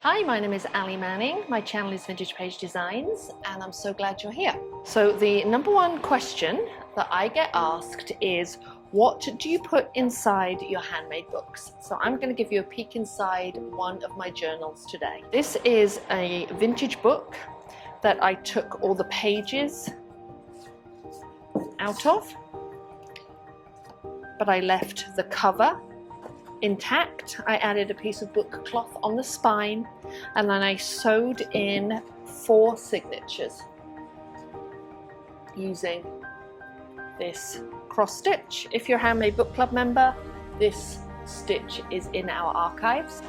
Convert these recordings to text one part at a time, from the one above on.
Hi, my name is Ali Manning. My channel is Vintage Page Designs, and I'm so glad you're here. So the number one question that I get asked is, what do you put inside your handmade books? So I'm going to give you a peek inside one of my journals today. This is a vintage book that I took all the pages out of, but I left the cover intact. I added a piece of book cloth on the spine, and then I sewed in 4 signatures using this cross stitch. If you're a Handmade Book Club member, this stitch is in our archives.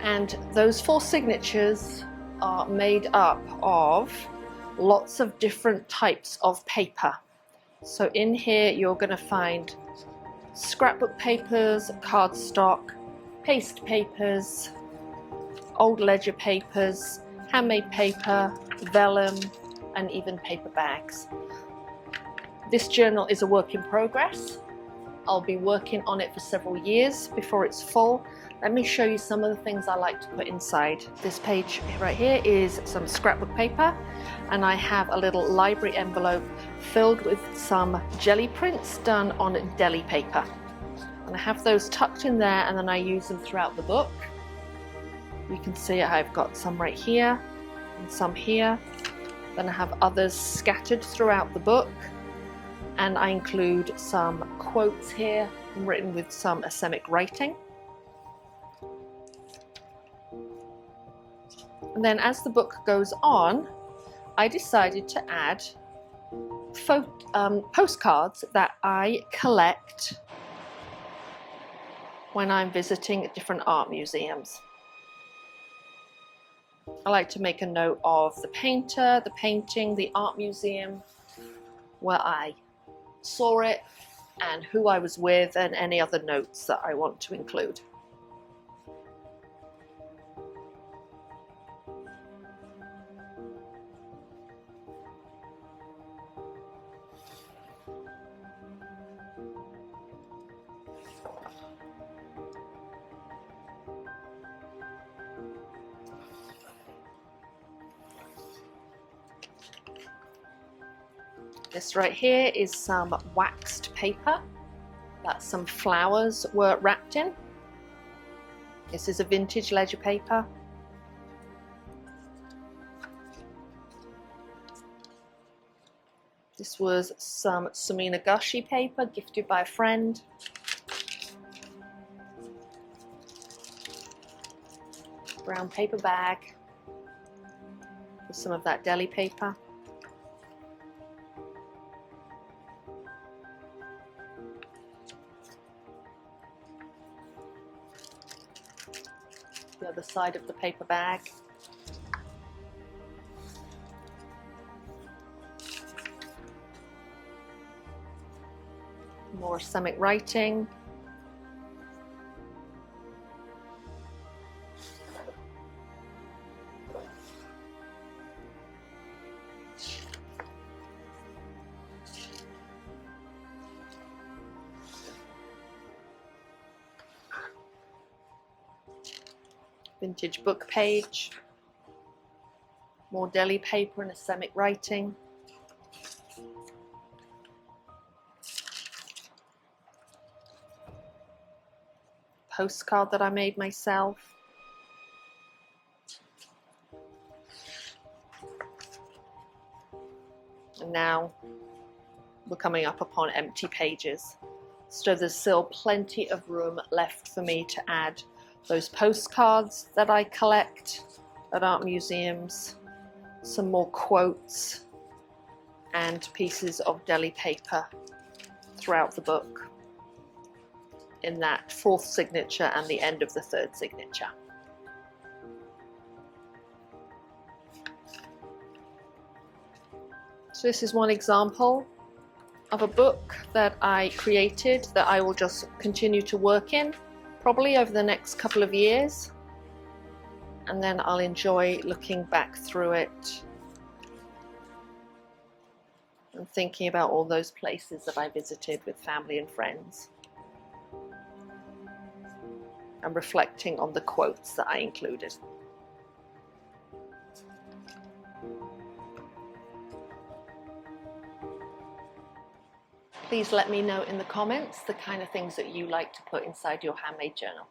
And those 4 signatures are made up of lots of different types of paper. So in here you're going to find scrapbook papers, cardstock, paste papers, old ledger papers, handmade paper, vellum, and even paper bags. This journal is a work in progress. I'll be working on it for several years before it's full. Let me show you some of the things I like to put inside. This page right here is some scrapbook paper, and I have a little library envelope filled with some jelly prints done on deli paper. And I have those tucked in there, and then I use them throughout the book. You can see I've got some right here and some here. Then I have others scattered throughout the book. And I include some quotes here written with some Asemic writing. And then as the book goes on, I decided to add postcards that I collect when I'm visiting different art museums. I like to make a note of the painter, the painting, the art museum, where I saw it, and who I was with, and any other notes that I want to include. This right here is some waxed paper that some flowers were wrapped in. This is a vintage ledger paper. This was some Sumina-gashi paper gifted by a friend. Brown paper bag with some of that deli paper. The other side of the paper bag. More Asemic writing. Vintage book page, more deli paper and Asemic writing. Postcard that I made myself. And now we're coming up upon empty pages. So there's still plenty of room left for me to add those postcards that I collect at art museums, some more quotes, and pieces of deli paper throughout the book in that 4th signature and the end of the 3rd signature. So this is one example of a book that I created that I will just continue to work in probably over the next couple of years, and then I'll enjoy looking back through it and thinking about all those places that I visited with family and friends. and reflecting on the quotes that I included. Please let me know in the comments the kind of things that you like to put inside your handmade journal.